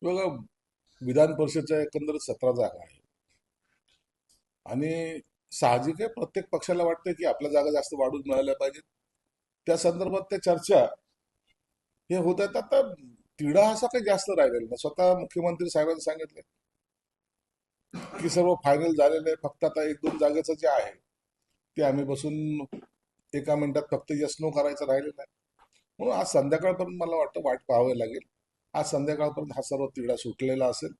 बघा, विधान परिषदच्या एकंदरीत 17 जागा आहे आणि साहजिक आहे, प्रत्येक पक्षाला वाटतं की आपल्या जागा जास्त वाढून मिळाल्या पाहिजेत. त्या संदर्भात त्या चर्चा हे होत आहेत. आता तिढा असा काही जास्त राहिलेला नाही. स्वतः मुख्यमंत्री साहेबांनी सांगितलं की सर्व फायनल झालेलं आहे, फक्त आता एक दोन जागेचं जे आहे ते आम्ही बसून एका मिनिटात फक्त यस नो करायचं राहिलेलं आहे. म्हणून आज संध्याकाळपर्यंत मला वाटतं वाट पाहावी लागेल. आज संध्याकाळपर्यंत हा सर्व तिढा सुटलेला असेल.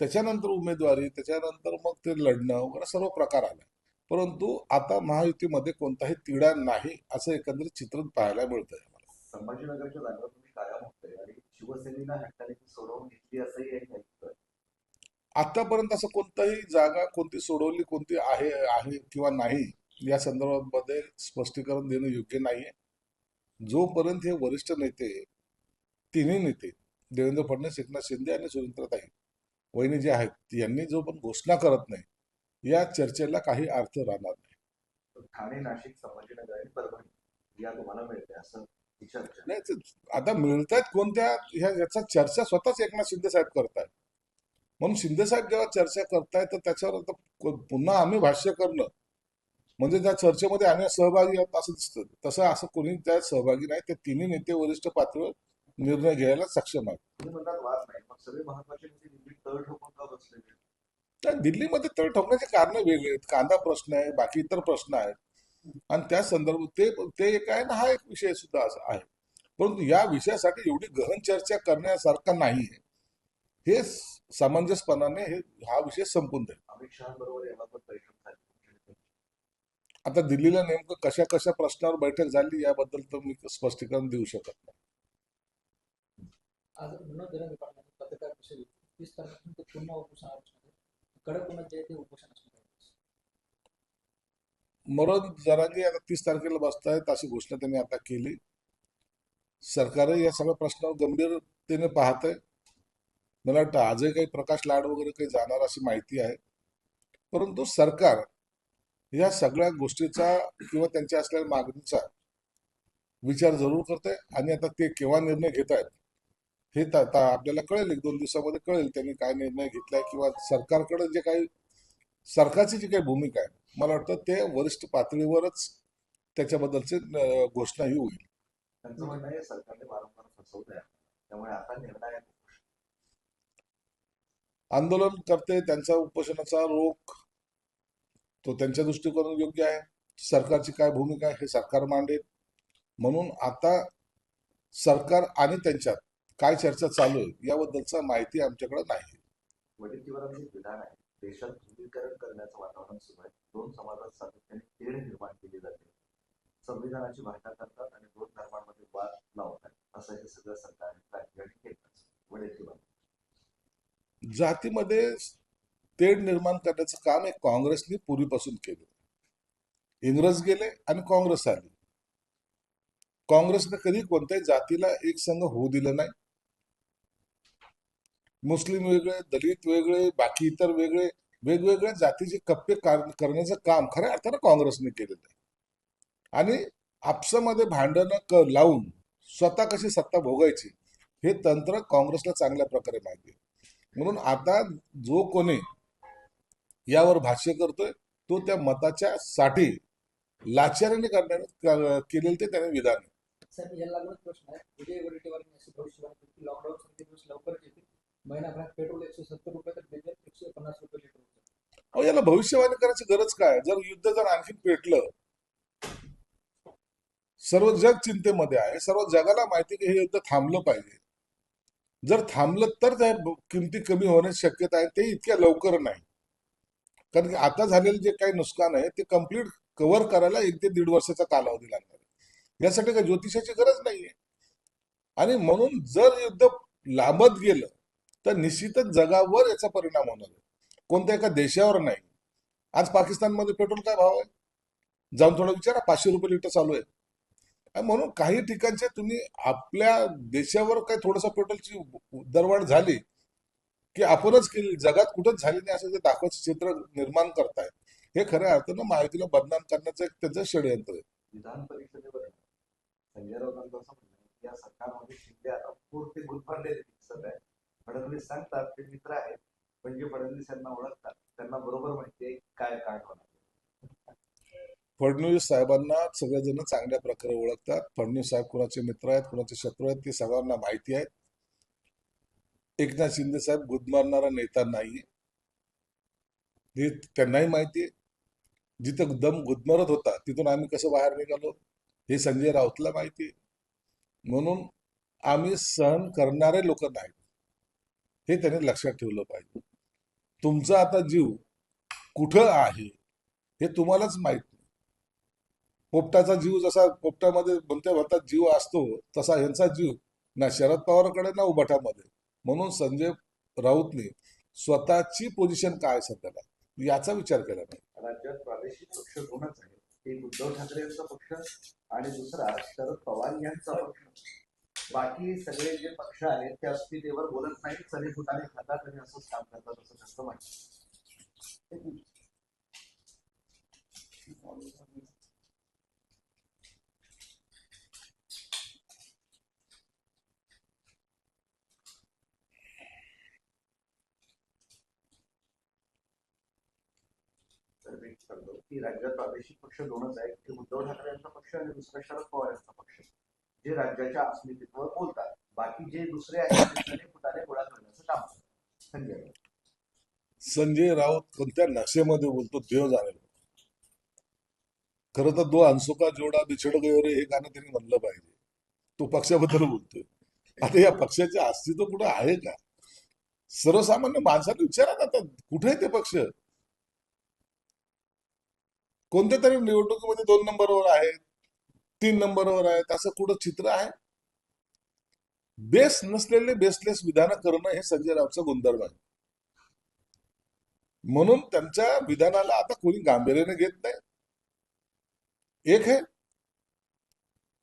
त्याच्यानंतर उमेदवारी, त्याच्यानंतर मग ते लढणं वगैरे सर्व प्रकार आले. परंतु आता महायुतीमध्ये कोणताही तिढा नाही असं एकंदरीत चित्र पाहायला मिळतंय आम्हाला. संभाजीनगरच्या जागा तुम्ही कायम होते आणि शिवसेनेला हटकाने ती सोडवून घेतली असंही एक ऐकतोय. आतापर्यंत असं कोणताही जागा कोणती सोडवली, कोणती आहे आहे किंवा नाही या संदर्भामध्ये स्पष्टीकरण देणं योग्य नाहीये. जोपर्यंत हे वरिष्ठ नेते, तिन्ही नेते देवेंद्र फडणवीस, एकनाथ शिंदे आणि सुरेंद्रताई वहिनी जे आहेत यांनी जो पण घोषणा करत नाही, या चर्चेला काही अर्थ राहणार नाही. ठाणे, नाशिक, संभाजीनगर आणि परभणी या तुम्हाला मिळते असं ही चर्चा. नाही आता मिळतायत कोणत्या, याचा चर्चा स्वतःच एकनाथ शिंदे साहेब करतायत. म्हणून शिंदे साहेब जेव्हा चर्चा करतायत तर त्याच्यावर आता पुन्हा आम्ही भाष्य करणं म्हणजे त्या चर्चेमध्ये आम्ही सहभागी आहोत असं दिसतं. तसं असं कोणी त्यात सहभागी नाही. ते तिन्ही नेते वरिष्ठ पातळीवर निर्णय घ्यायला सक्षम आहेत. तुम्ही म्हणतात वाद नाही, मग सगळे महत्वाचे नेते दिल्लीत तळ ठोकून का बसले? त्या दिल्लीमध्ये तळ ठोकण्याचे कारण वेगळे आहेत. कांदा प्रश्न आहे, बाकी इतर प्रश्न आहेत आणि त्या संदर्भात ते ते एक आहे ना, हा एक विषय सुद्धा असा आहे. परंतु या विषयासाठी एवढी गहन चर्चा करण्यासारखा नाही आहे. हे समंजसपणाने हा विषय संपून जाईल. अमित शहाबरोबर याबाबत बैठक झाली. आता दिल्लीला नेमकं कशा कशा प्रश्नावर बैठक झाली याबद्दल तर मी स्पष्टीकरण देऊ शकत नाही. आज मनोज जरांगे पाटलांनी पत्रकार परिषदेत 30 तारखेपासून ते पुन्हा उपोषण आरक्षण कडक होण्यात जे ते उपोषण असणार आहे. मनोज जरांगे आता 30 तारखेला बसतायत अशी घोषणा त्यांनी आता केली. सरकारही या सगळ्या प्रश्नावर गंभीरतेने पाहत आहे. मला वाटतं आजही काही प्रकाश लाड वगैरे काही जाणार अशी माहिती आहे. परंतु सरकार या सगळ्या गोष्टीचा किंवा त्यांच्या असलेल्या मागणीचा विचार जरूर करते आणि आता ते केव्हा निर्णय घेत आहेत हे तर आता आपल्याला कळेल, एक दोन दिवसामध्ये कळेल त्यांनी काय निर्णय घेतलाय किंवा सरकारकडे जे काही सरकारची जी काही भूमिका आहे मला वाटतं ते वरिष्ठ पातळीवरच त्याच्याबद्दलची घोषणाही होईल. त्यांचं म्हणणं आहे सरकारने वारंवार फसवलं आहे, त्यामुळे आता निर्णायक आंदोलन करते त्यांचा उपोषणाचा रोख तो त्यांच्या दृष्टिकोनातून योग्य आहे. सरकारची काय भूमिका आहे हे सरकार मांडेल. म्हणून आता सरकार आणि त्यांच्यात काय चर्चा चालू आहे याबद्दलचा माहिती आमच्याकडे नाही. वडीलजीवरांचे विधान आहे, देशात ध्रुवीकरण करण्याचं वातावरण सुरू आहे. दोन समाजात सातत्याने तेढ निर्माण केली जाते, संविधानाची भाषा करतात आणि दोन धर्मांमध्ये वाद लावतात, असं हे सगळं सरकारने केलं. वडीलजीवन जातीमध्ये तेढ निर्माण करण्याचं काम हे काँग्रेसने पूर्वीपासून केलं. इंग्रज गेले आणि काँग्रेस आली. काँग्रेसने कधी कोणत्याही जातीला एक संघ होऊ दिलं नाही. मुस्लिम वेगळे, दलित वेगळे, बाकी इतर वेगळे, वेगवेगळ्या जातीचे कप्पे करण्याचं काम खऱ्या अर्थानं काँग्रेसने केलेलं आहे. आणि आपसामध्ये भांडणं लावून स्वतः कशी सत्ता भोगायची हे तंत्र काँग्रेसला चांगल्या प्रकारे माहिती आहे. म्हणून आता जो कोणी यावर भाष्य करतोय तो त्या मताच्या साठी लाचारीने करण्याने केलेलं ते त्याने विधान आहे. सर, याला लागूनच प्रश्न आहे. विजय वडेट्टीवारांनी अशी भविष्यवाणी केली की लॉकडाऊन संपते दिवस लवकरच येतील. महिनाभरात पेट्रोल 170 रुपये तर डिझेल 150 रुपये लिटर होतं. अहो, याला भविष्यवाणी करायची गरज काय? जर युद्ध जर आणखी पेटलं, सर्व जग चिंतेमध्ये आहे, सर्व जगाला माहिती की हे युद्ध थांबलं पाहिजे. जर थांबलं तर त्या किमती कमी होण्याची शक्यता आहे, ते इतक्या लवकर नाही. कारण की आता झालेलं जे काही नुकसान आहे ते कम्प्लीट कव्हर करायला 1 ते 1.5 वर्षाचा कालावधी लागणार आहे. यासाठी काही ज्योतिषाची गरज नाहीये. आणि म्हणून जर युद्ध लांबत गेलं तर निश्चितच जगावर याचा परिणाम होणार आहे, कोणत्या एका देशावर नाही. आज पाकिस्तानमध्ये पेट्रोल काय भाव आहे जाऊन थोडं विचारा, 500 रुपये लिटर चालू आहे. आणि म्हणून काही ठिकाणचे तुम्ही आपल्या देशावर काही थोडंसं पेट्रोलची दरवाढ झाली की आपणच केली, जगात कुठंच झाली नाही असं जे दाखवायचं चित्र निर्माण करताय हे खऱ्या अर्थानं माहितीला बदनाम करण्याचं एक त्याचं षडयंत्र आहे. विधान परिषदेवर संजय राऊतांचं असं म्हणणं आहे की या सरकारमध्ये शिंदे आता पुरते गुलफांडे दिसत आहे, पण फडणवीस सांगतात ते मित्र आहेत, पण जे फडणवीस यांना ओळखतात त्यांना बरोबर माहिती आहे काय काय होणार. फडणवीस साहेबांना सगळेजण चांगल्या प्रकारे ओळखतात. फडणवीस साहेब कुणाचे मित्र आहेत, कुणाचे शत्रू आहेत, ते सर्वांना माहिती आहे. एकनाथ शिंदे साहेब गुदमारणारा नेता नाहीये, हे त्यांनाही माहिती आहे. जिथं दम गुदमरत होता तिथून आम्ही कसं बाहेर निघालो हे संजय राऊतला माहिती आहे. म्हणून आम्ही सहन करणारे लोक नाहीत, हे त्यांनी लक्षात ठेवलं पाहिजे. तुमचा आता जीव कुठं आहे हे तुम्हालाच माहित नाही. पोपटाचा जीव जसा पोपटामध्ये म्हणतात जीव असतो, तसा यांचा जीव ना शरद पवारकडे ना उबाठामध्ये. म्हणून संजय राऊतने स्वतःची पोझिशन काय सध्याला याचा विचार केला पाहिजे. राज्यात प्रादेशिक पक्ष दोनच आहेत, एक उद्धव ठाकरे यांचा पक्ष आणि दुसरा शरद पवार यांचा पक्ष. बाकी सगळे जे पक्ष आहेत ते अस्मितेवर बोलत नाहीत, चरीफुटाने खातात आणि असंच काम करतात असं त्यांचं माहिती. तर मी सांगतो की राज्यात प्रादेशिक पक्ष दोनच आहेत, एक उद्धव ठाकरे यांचा पक्ष आणि दुसरा शरद पवार यांचा पक्ष, जे राज्याच्या अस्मितेवर बोलतात. बाकी जे दुसरे आहेत ते चरीफुटाने गोळा करण्याचं काम करतात. संजय राऊत. संजय राऊत कोणत्या नशेमध्ये बोलतो देव जाणे. खरं तर दो हंसों का जोडा बिछड़ गयो रे हे गाणं त्यांनी म्हणलं पाहिजे. तो पक्षाबद्दल बोलतोय. आता या पक्षाचे अस्तित्व कुठं आहे का? सर्वसामान्य माणसाला विचारा ना, आता कुठे आहे ते पक्ष? कोणत्या तरी निवडणुकीमध्ये 2 नंबरवर आहेत, 3 नंबरवर आहेत, असं कुठं चित्र आहे? बेस नसलेले बेसलेस विधानं करणं हे संजय राऊतचा गुणधर्म आहे. म्हणून त्यांच्या विधानाला आता कोणी गांभीर्याने घेत नाही. एक आहे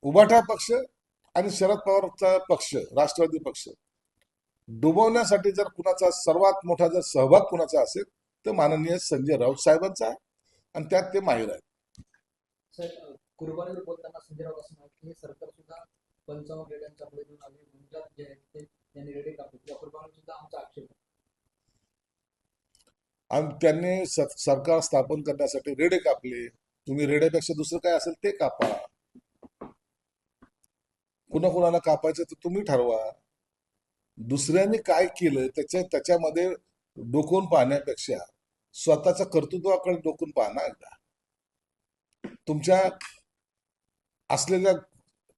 उबाठा पक्ष आणि शरद पवारचा पक्ष राष्ट्रवादी पक्ष डुबवण्यासाठी जर कुणाचा सर्वात मोठा जर सहभाग कुणाचा असेल तर माननीय संजय राऊत साहेबांचा आहे, आणि त्यात ते माहीर आहेत. सर, कुर्बानीवर बोलताना संजय राऊत असं म्हणतात की हे सरकार सुद्धा 55 रेड्यांच्या पुढे घेऊन आले, गुजरात जे आहेत ते यांनी रेडे कापले, त्या कुर्बानीवर सुद्धा आमचा आक्षेप आहे. आणि त्यांनी सरकार स्थापन करण्यासाठी रेडे कापले. तुम्ही रेड्यापेक्षा दुसरं काय असेल ते कापा. कुणाला कापायचं तर तुम्ही ठरवा. दुसऱ्यांनी काय केलं त्याच्यामध्ये डोकून पाहण्यापेक्षा स्वतःच्या कर्तृत्वाकडे डोकून पाहणं एकदा. तुमच्या असलेल्या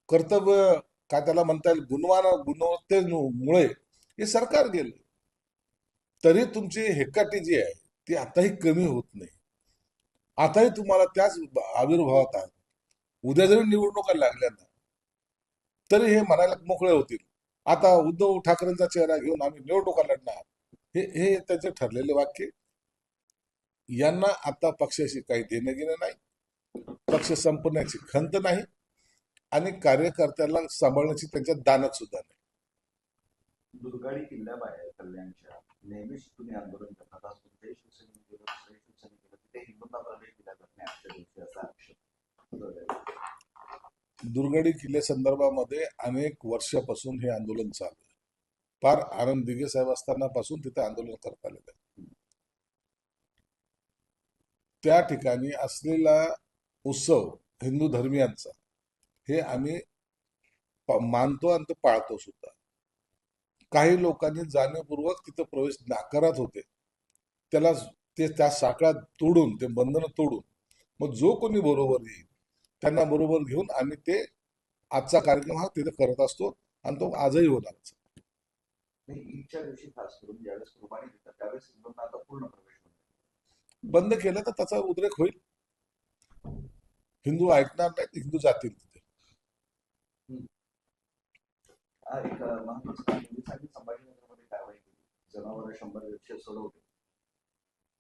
कर्तव्य काय त्याला म्हणता येईल गुणवत्तेमुळे हे सरकार गेलं, तरी तुमची हेकाटी जी आहे ती आताही कमी होत नाही. आताही तुम्हाला त्याच आविर्भावात आहात. उद्या जरी निवडणुका लागल्या ना तरी हे म्हणायला मोकळे होतील, आता उद्धव ठाकरेंचा चेहरा घेऊन आम्ही निवडणुका लढणार. हे हे त्याचे ठरलेले वाक्य. यांना आता पक्षाशी काही देणं घेणं नाही, पक्ष संपण्याची खंत नाही, आणि कार्यकर्त्याला सांभाळण्याची त्यांच्यात दानत सुद्धा नाही. दुर्गाडी किल्ल्याबाहेर कल्याणच्या नेहमीच तुम्ही आंदोलन करतात. आज तुमच्याही शिवसेनेने केलं, दुसऱ्याही शिवसेनेने केलं, तिथे हिंदूंना प्रवेश दिला जात नाही आजच्या दिवशी असा आक्षेप. दुर्गडी किल्ले संदर्भामध्ये अनेक वर्षापासून हे आंदोलन चालू आहे. फार आनंद दिघे साहेब असताना पासून तिथे आंदोलन करत आलेलं आहे. त्या ठिकाणी असलेला उत्सव हिंदू धर्मियांचा हे आम्ही मानतो आणि तो पाळतो सुद्धा. काही लोकांनी जाणीवपूर्वक तिथं प्रवेश नाकारत होते, त्याला त्या साखळा तोडून, ते बंधनं तोडून मग जो कोणी बरोबर येईल त्यांना बरोबर घेऊन आम्ही ते आजचा कार्यक्रम हा तिथे करत असतो, आणि तो आजही होणार. ईदच्या दिवशी खास करून ज्यावेळेस कुर्बानी देतात त्यावेळेस हिंदूंना आता पूर्ण प्रवेश होतो. बंद केलं तर त्याचा उद्रेक होईल. हिंदू ऐकणार नाहीत, हिंदू जातील तिथे. हा एक महत्वाचं काम पोलिसांनी संभाजीनगरमध्ये कारवाई केली. जनावर 100-150 सोडवले.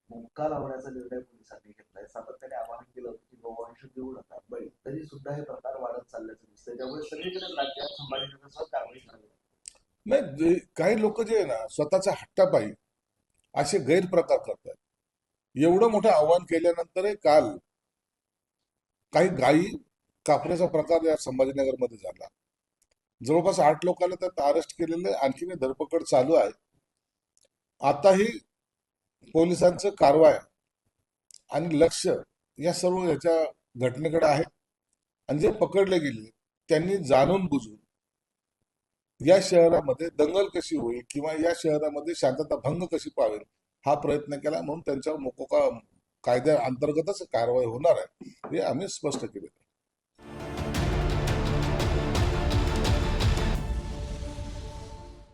मुक्का लावण्याचा निर्णय पोलिसांनी घेतलाय. सातत्याने आवाहन केलं होतं की गोवंश देऊ नका बळी, तरी सुद्धा हे प्रकार वाढत चालल्याचं दिसतंय. त्यामुळे सगळीकडे राज्यात संभाजीनगरसह कारवाई करावी. नाही, काही लोक जे आहे ना स्वतःच्या हट्टापायी असे गैरप्रकार करतात. एवढं मोठं आव्हान केल्यानंतर काल काही गायी कापण्याचा प्रकार या संभाजीनगरमध्ये झाला. जवळपास 8 लोकांना त्यात अरेस्ट केलेले, आणखीन धरपकड चालू आहे. आताही पोलिसांचं कारवाई आणि लक्ष या सर्व याच्या घटनेकडे आहे आणि जे पकडले गेले त्यांनी जाणून बुजून या शहरामध्ये दंगल कशी होईल किंवा या शहरामध्ये शांतता भंग कशी पावेल हा प्रयत्न केला, म्हणून त्यांच्यावर मोकोका कायद्या अंतर्गतच कारवाई होणार आहे हे आम्ही स्पष्ट केले.